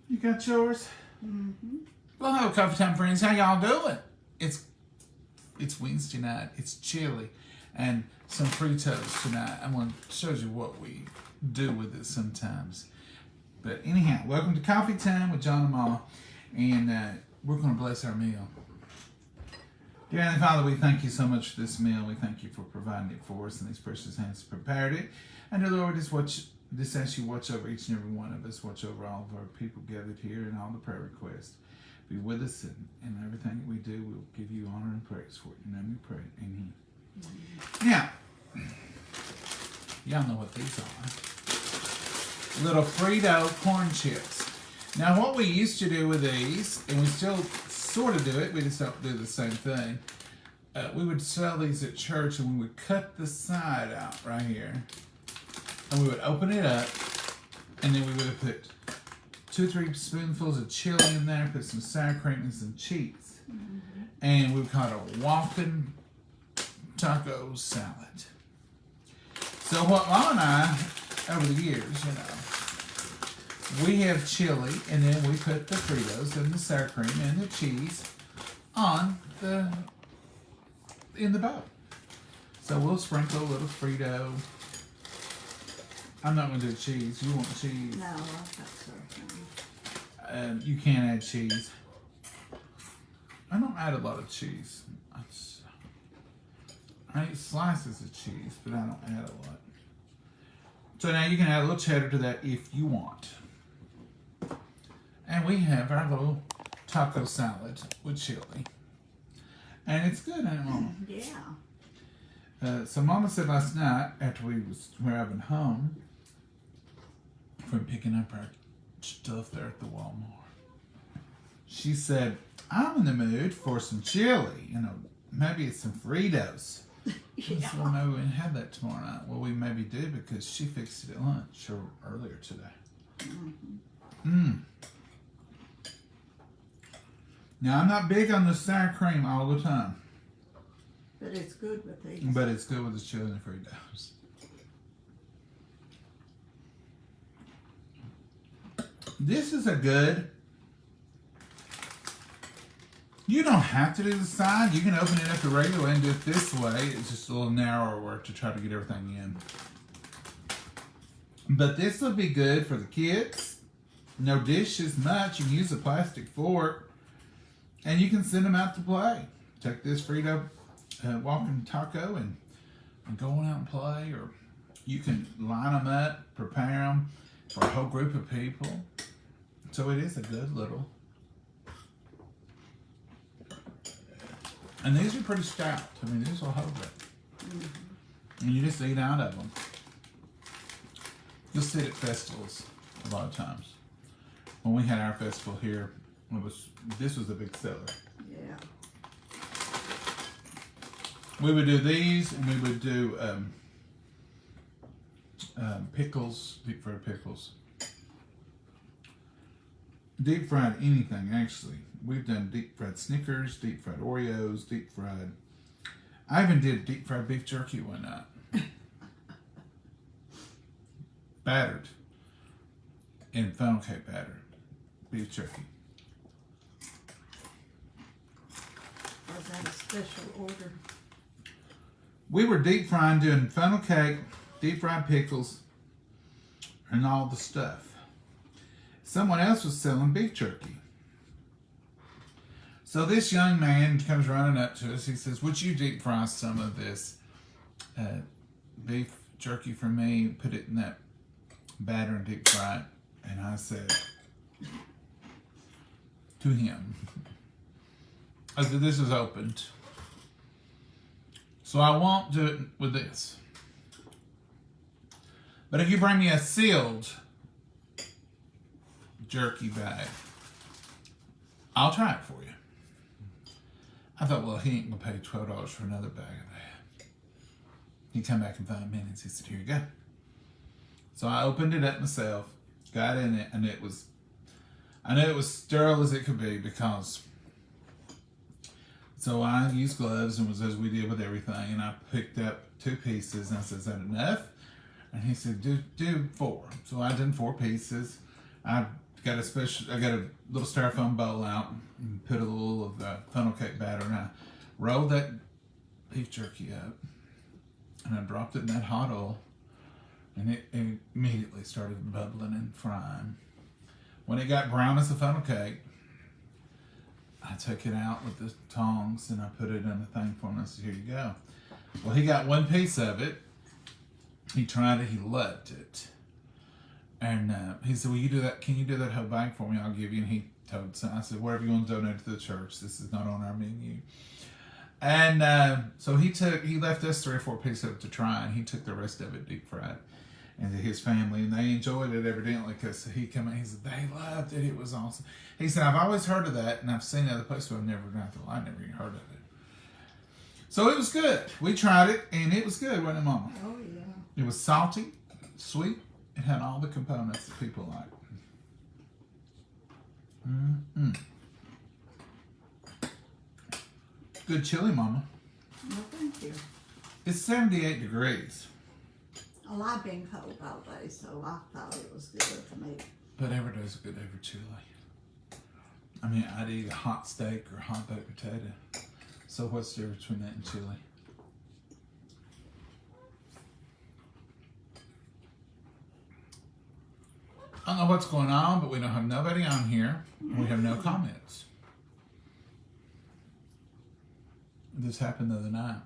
You got yours? Mm-hmm. Well, hello, Coffee Time friends. How y'all doing? It's Wednesday night. It's chilly. And some Fritos tonight. I'm going to show you what we do with it sometimes. But anyhow, welcome to Coffee Time with John and Momma. And we're going to bless our meal. Dear Heavenly Father, we thank you so much for this meal. We thank you for providing it for us, and these precious hands prepared it. And dear Lord, just ask you watch over each and every one of us. Watch over all of our people gathered here and all the prayer requests. Be with us in everything that we do. We'll give you honor and praise for it. In your name we pray. Amen. Now, y'all know what these are. Little Frito corn chips. Now, what we used to do with these, and we still sort of do it, we just don't do the same thing. We would sell these at church, and we would cut the side out right here. And we would open it up, and then we would put 2 or 3 spoonfuls of chili in there, put some sour cream and some cheese. Mm-hmm. And we would call it a walking taco salad. So what Mom and I, over the years, we have chili, and then we put the Fritos and the sour cream and the cheese in the bowl. So we'll sprinkle a little Frito. I'm not going to do cheese. You want cheese? No, I've got something. You can't add cheese. I don't add a lot of cheese. I eat slices of cheese, but I don't add a lot. So now you can add a little cheddar to that if you want. And we have our little taco salad with chili. And it's good, ain't it, Mama? Yeah. So Mama said last night, after we was driving home from picking up our stuff there at the Walmart, she said, I'm in the mood for some chili. Maybe it's some Fritos. Yeah. So maybe we can have that tomorrow night. Well, we maybe do because she fixed it at lunch or earlier today. Mm-hmm. Now, I'm not big on the sour cream all the time. But it's good with these. But it's good with the chili and the Fritos. This is a good... You don't have to do the side. You can open it up the regular way and do it this way. It's just a little narrower work to try to get everything in. But this will be good for the kids. No dishes much. You can use a plastic fork. And you can send them out to play. Take this Frito walking taco and go on out and play. Or you can line them up, prepare them for a whole group of people. So it is a good little... And these are pretty stout. I mean, these will hold it. Mm-hmm. And you just eat out of them. You'll sit at festivals a lot of times. When we had our festival here, this was a big seller. Yeah. We would do these, and we would do pickles, deep fried pickles. Deep fried anything, actually. We've done deep fried Snickers, deep fried Oreos, deep fried... I even did deep fried beef jerky one night. Battered. In funnel cake battered. Beef jerky. Was that a special order? We were deep frying, doing funnel cake, deep fried pickles, and all the stuff. Someone else was selling beef jerky. So this young man comes running up to us. He says, would you deep fry some of this beef jerky for me? Put it in that batter and deep fry it. And I said to him, I said, this is opened. So I won't do it with this. But if you bring me a sealed jerky bag, I'll try it for you. I thought, well, he ain't gonna pay $12 for another bag of that. He come back in 5 minutes. He said, here you go. So I opened it up myself, got in it, and I knew it was sterile as it could be because... So I used gloves and was as we did with everything, and I picked up 2 pieces, and I said, is that enough? And he said, do 4. So I did 4 pieces. I got I got a little styrofoam bowl out and put a little of funnel cake batter, and I rolled that beef jerky up, and I dropped it in that hot oil, and it immediately started bubbling and frying. When it got brown as a funnel cake, I took it out with the tongs and I put it in a thing for him. I said, "Here you go." Well, he got one piece of it. He tried it. He loved it. And he said, "Will you do that? Can you do that whole bag for me? I'll give you." And he told us, I said, "Whatever you want to donate to the church. This is not on our menu." And so he left us 3 or 4 pieces of it to try, and he took the rest of it deep fried. And to his family, and they enjoyed it evidently because he came in. He said they loved it. It was awesome. He said, "I've always heard of that, and I've seen other places, but I've never even heard of it." So it was good. We tried it, and it was good, wasn't it, Mama? Oh yeah. It was salty, sweet. It had all the components that people like. Good chili, Mama. Well, thank you. It's 78 degrees. Well, I've been cold all day, so I thought it was good to me. But every day's a good day for chili. I mean, I'd eat a hot steak or a hot baked potato. So what's the difference between that and chili? I don't know what's going on, but we don't have nobody on here. And we have no comments. This happened the other night.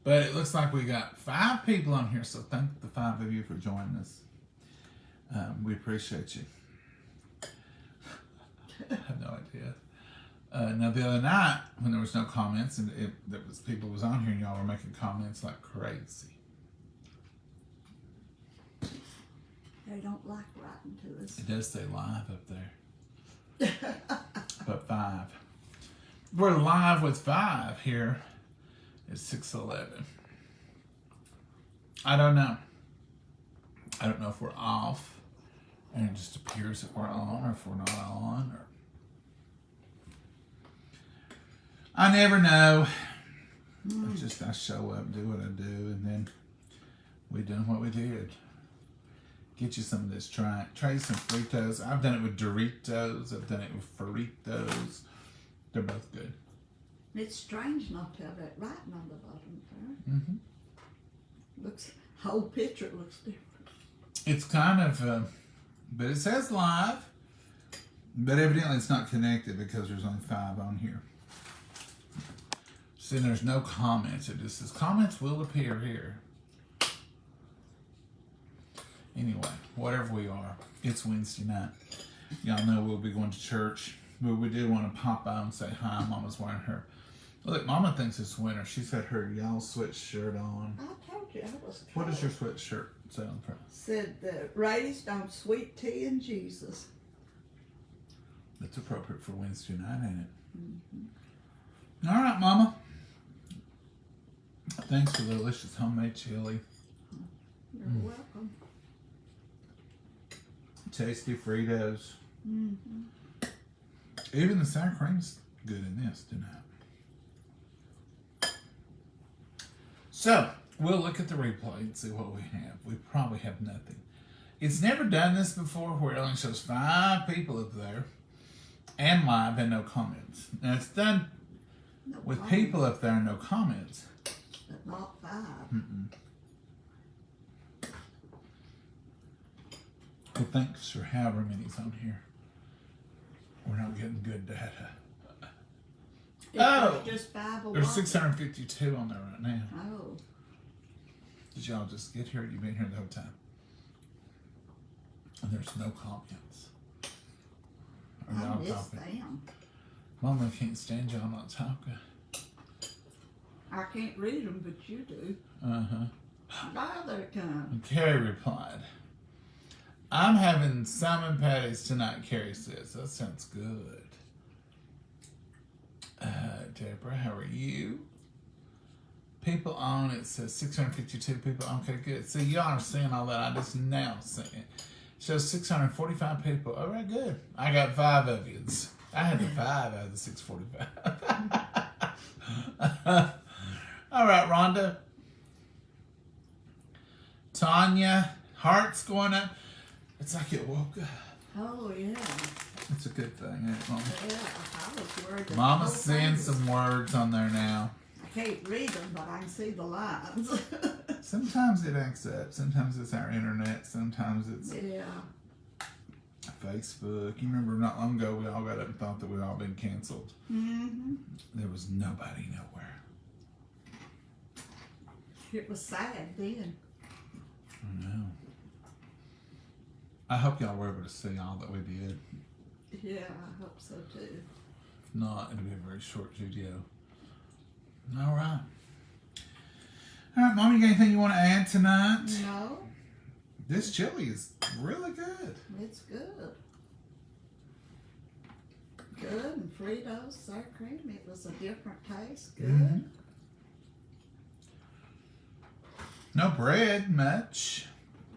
But it looks like we got 5 people on here, so thank the 5 of you for joining us. We appreciate you. I have no idea. Now the other night, when there was no comments, and people was on here, and y'all were making comments like crazy. They don't like writing to us. It does say live up there. But 5. We're live with 5 here. It's 6:11. I don't know. I don't know if we're off and it just appears that we're on, or if we're not on, or I never know. I show up, do what I do, and then we done what we did. Get you some of this. Try some Fritos. I've done it with Doritos. I've done it with Fritos. They're both good. It's strange not to have that writing on the bottom there. Mm-hmm. Looks, whole picture looks different. It's kind of, but it says live, but evidently it's not connected because there's only 5 on here. See, there's no comments. It just says comments will appear here. Anyway, whatever we are, it's Wednesday night. Y'all know we'll be going to church. But we did want to pop by and say hi. Mama's wearing her. Look, Mama thinks it's winter. She's got her y'all sweatshirt on. I told you I was cold. What does your sweatshirt say on the front? Said raised on sweet tea and Jesus. That's appropriate for Wednesday night, ain't it? Mm-hmm. All right, Mama. Thanks for the delicious homemade chili. You're welcome. Tasty Fritos. Mm-hmm. Even the sour cream's good in this tonight. So, we'll look at the replay and see what we have. We probably have nothing. It's never done this before where it only shows 5 people up there and live and no comments. Now, it's done with people up there and no comments. But not 5. Mm-mm. Well, thanks for however many's on here. We're not getting good data. It's just 5 or There's 1. 652 on there right now. Oh. Did y'all just get here? You've been here the whole time. And there's no comments. Are I y'all miss talking? them. Mama can't stand y'all not talking. I can't read them, but you do. Uh-huh. Now they come. And Carrie replied, "I'm having salmon patties tonight," Carrie says. That sounds good. Deborah, how are you? People on, it says 652 people. Okay, good. See, y'all are seeing all that. I just now seeing it. Shows 645 people. All right, good. I got 5 of you. I had the 5 out of the 645. All right, Rhonda. Tanya, hearts going up. It's like it woke up. Oh, yeah. It's a good thing, ain't it, Mama? Yeah, I was worried. Mama's seeing some words on there now. I can't read them, but I can see the lines. Sometimes it acts up. Sometimes it's our internet. Sometimes it's Yeah. Facebook. You remember not long ago we all got up and thought that we'd all been canceled. Mm-hmm. There was nobody nowhere. It was sad then. I know. I hope y'all were able to see all that we did. Yeah, I hope so too. If not, it'll be a very short video. All right. All right, Mom, you got anything you want to add tonight? No, This chili is really good. it's good. Good, and Fritos, sour cream, it was a different taste. Good. Mhm. No bread, much.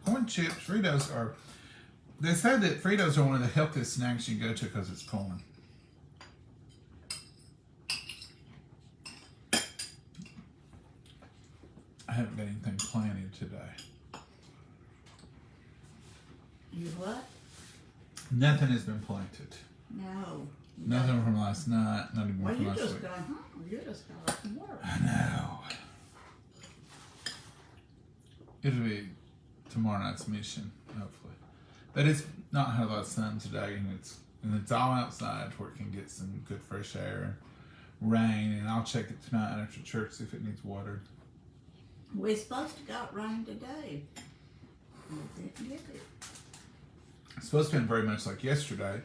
Corn chips, Fritos are. They said that Fritos are one of the healthiest snacks you go to because it's corn. I haven't got anything planted today. You what? Nothing has been planted. No. Nothing from last night, not even Well, from you last just week. got home. You just got off from work. I know. It'll be tomorrow night's mission, hopefully. But it's not had a lot of sun today, and it's all outside where it can get some good fresh air and rain. And I'll check it tonight after church, see if it needs watered. We're supposed to got rain today. We didn't get it. It's supposed to be very much like yesterday,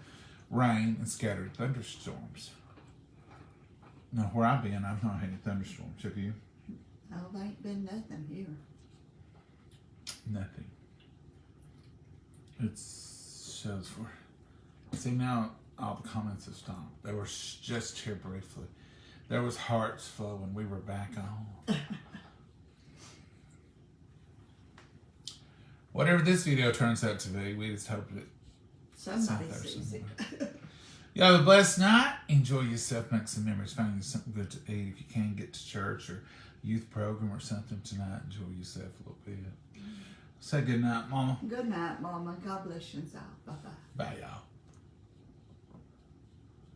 rain and scattered thunderstorms. Now, where I've been, I've not had any thunderstorms. Have you? Oh, there ain't been nothing here. Nothing. It's shows for. See, now all the comments have stopped. They were just here briefly. There was hearts flowing. We were back on. Whatever this video turns out to be, we just hope that Somebody there sees it. you have a blessed night. Enjoy yourself. Make some memories. Find you something good to eat. If you can, get to church or youth program or something tonight. Enjoy yourself a little bit. Say good night, Mama. Good night, Mama. God bless you all. Bye-bye. Bye, y'all.